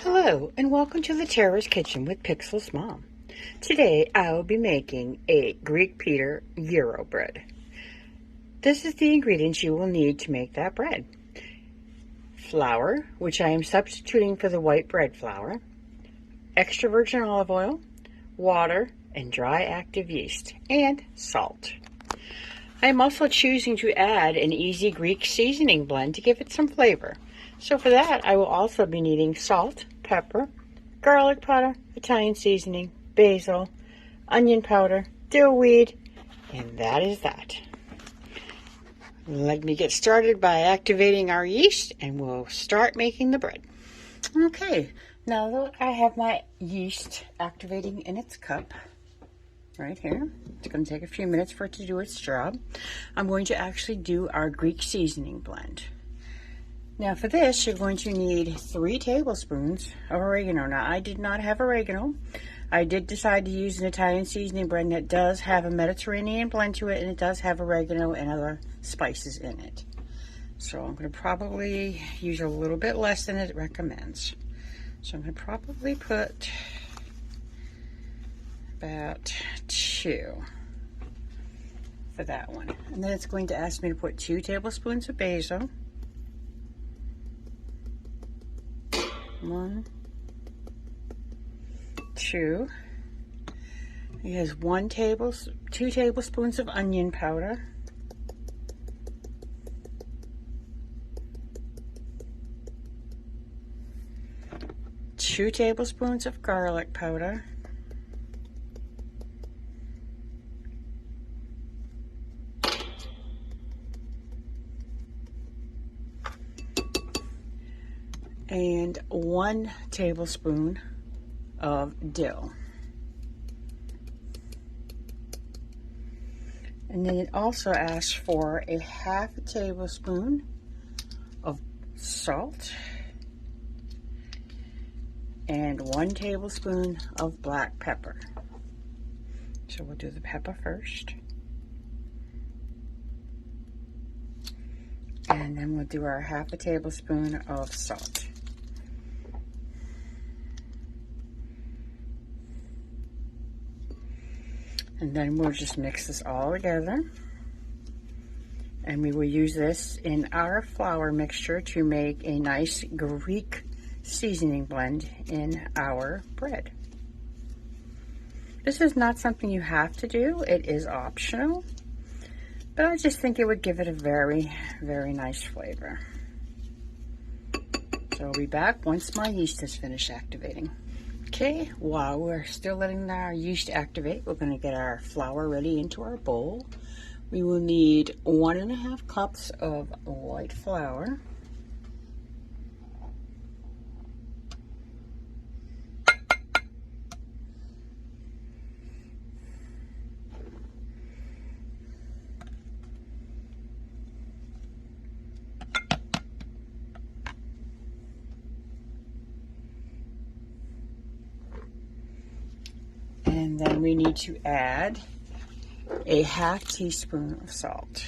Hello, and welcome to the Terror's Kitchen with Pixel's Mom. Today, I will be making a Greek Peter gyro bread. This is the ingredients you will need to make that bread. Flour, which I am substituting for the white bread flour, extra virgin olive oil, water, and dry active yeast, and salt. I am also choosing to add an easy Greek seasoning blend to give it some flavor. So for that, I will also be needing salt, pepper, garlic powder, Italian seasoning, basil, onion powder, dill weed, and that is that. Let me get started by activating our yeast, and we'll start making the bread. Okay, now that I have my yeast activating in its cup, right here, it's going to take a few minutes for it to do its job. I'm going to actually do our Greek seasoning blend. Now for this, you're going to need 3 tablespoons of oregano. Now I did not have oregano. I did decide to use an Italian seasoning blend that does have a Mediterranean blend to it, and it does have oregano and other spices in it. So I'm going to probably use a little bit less than it recommends. So I'm going to probably put about 2 for that one. And then it's going to ask me to put 2 tablespoons of basil. 1, 2. It has 2 tablespoons of onion powder. 2 tablespoons of garlic powder. 1 tablespoon of dill. And then it also asks for a 1/2 tablespoon of salt and 1 tablespoon of black pepper. So we'll do the pepper first. And then we'll do our 1/2 tablespoon of salt. And then we'll just mix this all together. And we will use this in our flour mixture to make a nice Greek seasoning blend in our bread. This is not something you have to do. It is optional. But I just think it would give it a very, very nice flavor. So I'll be back once my yeast has finished activating. Okay, while we're still letting our yeast activate, we're going to get our flour ready into our bowl. We will need 1½ cups of white flour. And then we need to add a 1/2 teaspoon of salt.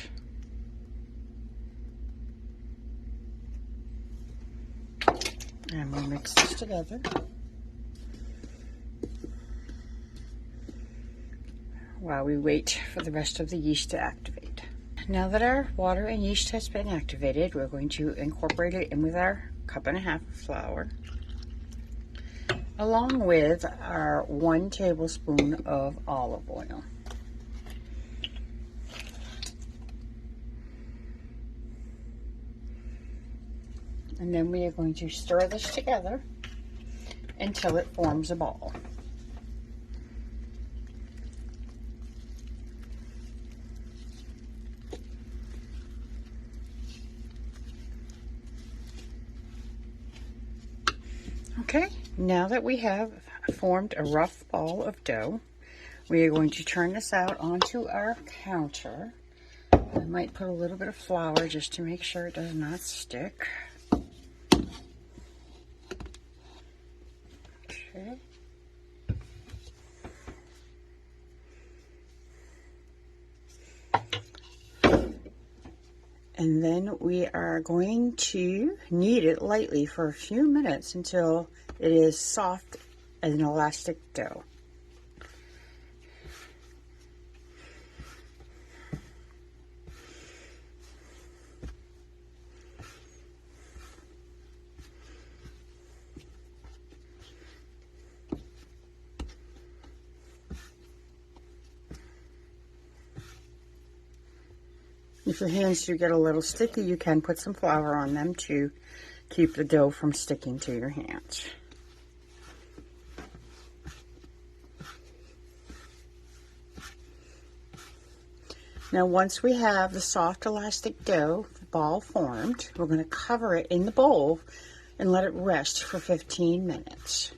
And we'll mix this together. While we wait for the rest of the yeast to activate. Now that our water and yeast has been activated, we're going to incorporate it in with our 1½ cup of flour, along with our 1 tablespoon of olive oil. And then we are going to stir this together until it forms a ball. Okay, now that we have formed a rough ball of dough, we are going to turn this out onto our counter. I might put a little bit of flour just to make sure it does not stick. Okay. And then we are going to knead it lightly for a few minutes until it is soft as an elastic dough. If your hands do get a little sticky, you can put some flour on them to keep the dough from sticking to your hands. Now, once we have the soft elastic dough ball formed, we're going to cover it in the bowl and let it rest for 15 minutes.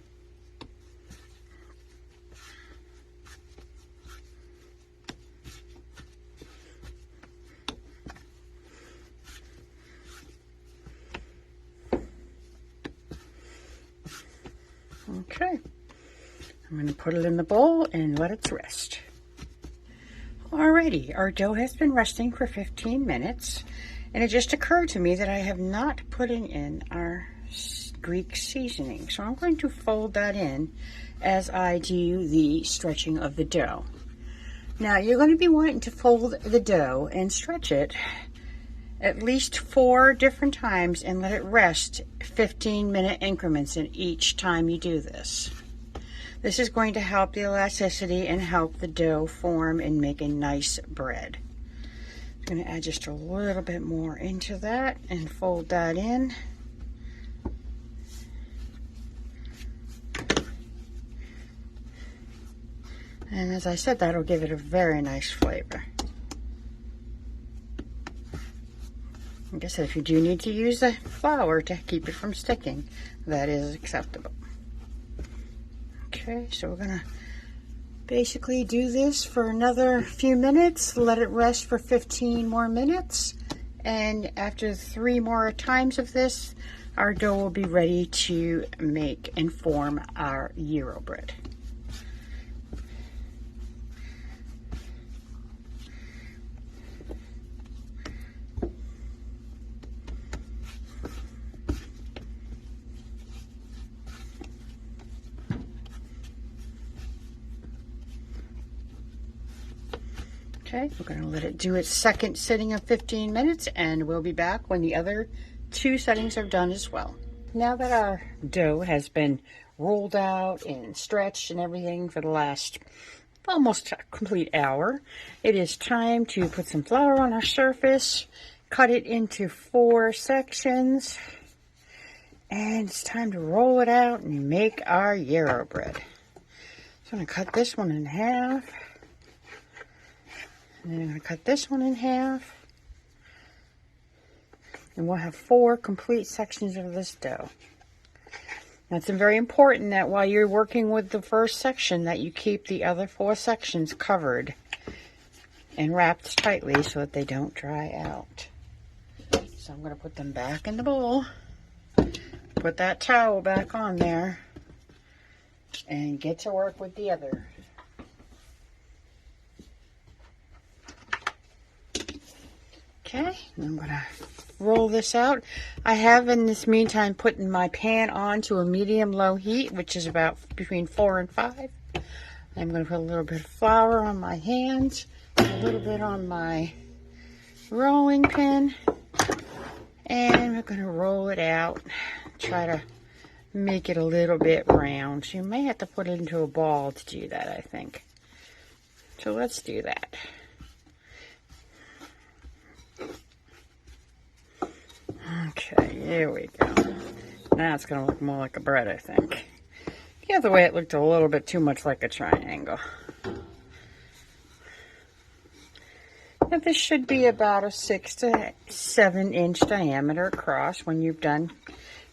Okay, I'm going to put it in the bowl and let it rest. Alrighty, our dough has been resting for 15 minutes, and it just occurred to me that I have not put in our Greek seasoning. So I'm going to fold that in as I do the stretching of the dough. Now, you're going to be wanting to fold the dough and stretch it at least 4 different times and let it rest 15-minute increments in each time you do this. This is going to help the elasticity and help the dough form and make a nice bread. I'm going to add just a little bit more into that and fold that in. And as I said, that'll give it a very nice flavor. Like I said, if you do need to use the flour to keep it from sticking, that is acceptable. Okay, so we're gonna basically do this for another few minutes, let it rest for 15 more minutes, and after 3 more times of this, our dough will be ready to make and form our gyro bread. Okay, we're going to let it do its second sitting of 15 minutes, and we'll be back when the other 2 settings are done as well. Now that our dough has been rolled out and stretched and everything for the last almost a complete hour, it is time to put some flour on our surface, cut it into 4 sections, and it's time to roll it out and make our gyro bread. So I'm going to cut this one in half. And then I'm going to cut this one in half. And we'll have 4 complete sections of this dough. Now, it's very important that while you're working with the first section that you keep the other 4 sections covered and wrapped tightly so that they don't dry out. So I'm going to put them back in the bowl. Put that towel back on there. And get to work with the other. Okay, I'm going to roll this out. I have in this meantime put my pan on to a medium-low heat, which is about between 4 and 5. I'm going to put a little bit of flour on my hands, a little bit on my rolling pin, and we're going to roll it out. Try to make it a little bit round. You may have to put it into a ball to do that, I think. So let's do that. Okay, here we go. Now it's going to look more like a bread, I think. The other way it looked a little bit too much like a triangle. Now this should be about a 6 to 7 inch diameter across when you've done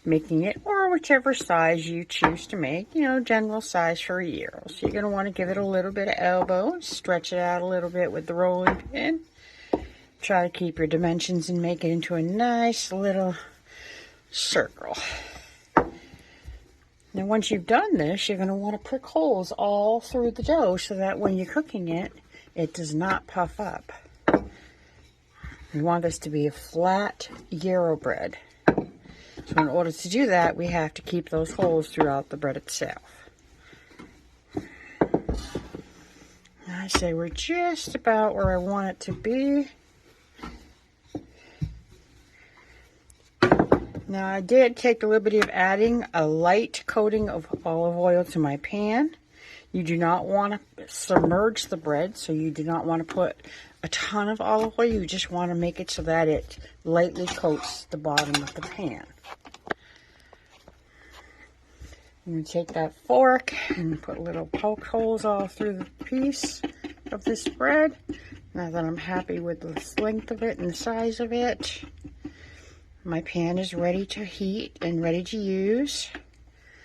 making it, or whichever size you choose to make, you know, general size for a gyro. So you're going to want to give it a little bit of elbow, stretch it out a little bit with the rolling pin. Try to keep your dimensions and make it into a nice little circle. Now once you've done this, you're going to want to prick holes all through the dough so that when you're cooking it, it does not puff up. We want this to be a flat gyro bread. So in order to do that, we have to keep those holes throughout the bread itself. I say we're just about where I want it to be. Now I did take the liberty of adding a light coating of olive oil to my pan. You do not want to submerge the bread, so you do not want to put a ton of olive oil. You just want to make it so that it lightly coats the bottom of the pan. I'm going to take that fork and put little poke holes all through the piece of this bread. Now that I'm happy with the length of it and the size of it, my pan is ready to heat and ready to use.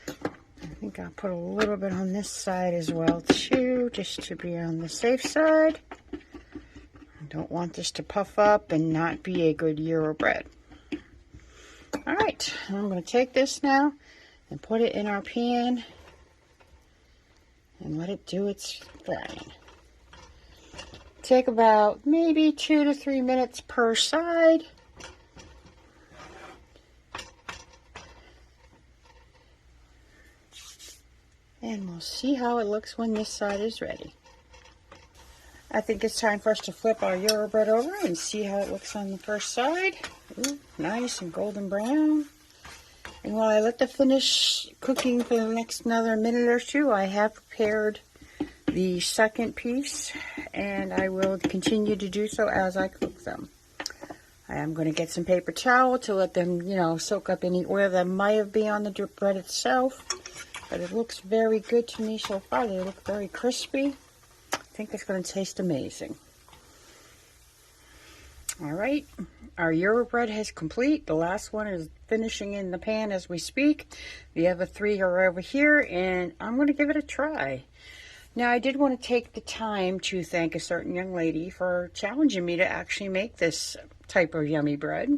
I think I'll put a little bit on this side as well too, just to be on the safe side. I don't want this to puff up and not be a good gyro bread. All right, I'm going to take this now and put it in our pan and let it do its thing. Take about maybe 2 to 3 minutes per side. And we'll see how it looks when this side is ready. I think it's time for us to flip our gyro bread over and see how it looks on the first side. Ooh, nice and golden brown. And while I let it finish cooking for the next another minute or two, I have prepared the second piece, and I will continue to do so as I cook them. I am going to get some paper towel to let them, soak up any oil that might have been on the bread itself. But it looks very good to me so far. They look very crispy. I think it's going to taste amazing. All right, our gyro bread is complete. The last one is finishing in the pan as we speak. The other 3 are over here, and I'm going to give it a try. Now, I did want to take the time to thank a certain young lady for challenging me to actually make this type of yummy bread,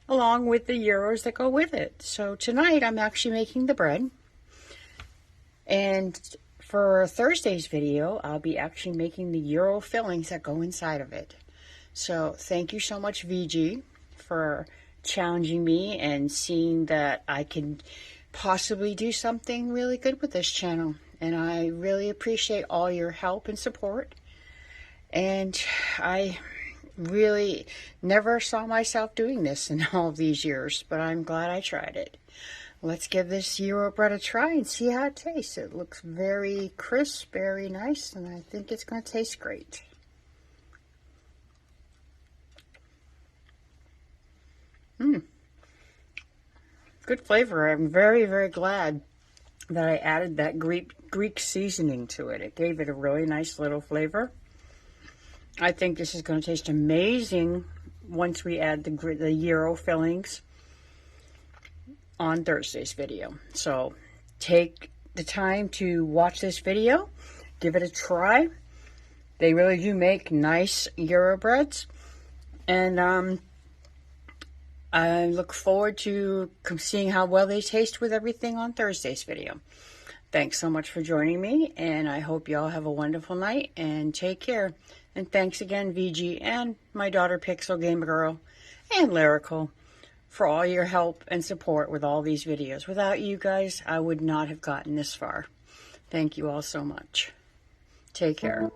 along with the gyros that go with it. So tonight, I'm actually making the bread. And for Thursday's video, I'll be actually making the gyro fillings that go inside of it. So thank you so much, VG, for challenging me and seeing that I can possibly do something really good with this channel. And I really appreciate all your help and support. And I really never saw myself doing this in all of these years, but I'm glad I tried it. Let's give this gyro bread a try and see how it tastes. It looks very crisp, very nice, and I think it's going to taste great. Good flavor. I'm very, very glad that I added that Greek seasoning to it. It gave it a really nice little flavor. I think this is going to taste amazing once we add the gyro fillings on Thursday's video. So take the time to watch this video, give it a try. They really do make nice gyro breads, and I look forward to seeing how well they taste with everything on Thursday's video. Thanks so much for joining me, and I hope y'all have a wonderful night, and take care. And thanks again, VG, and my daughter Pixel Gamer Girl, and Lyrical, for all your help and support with all these videos. Without you guys, I would not have gotten this far. Thank you all so much. Take care.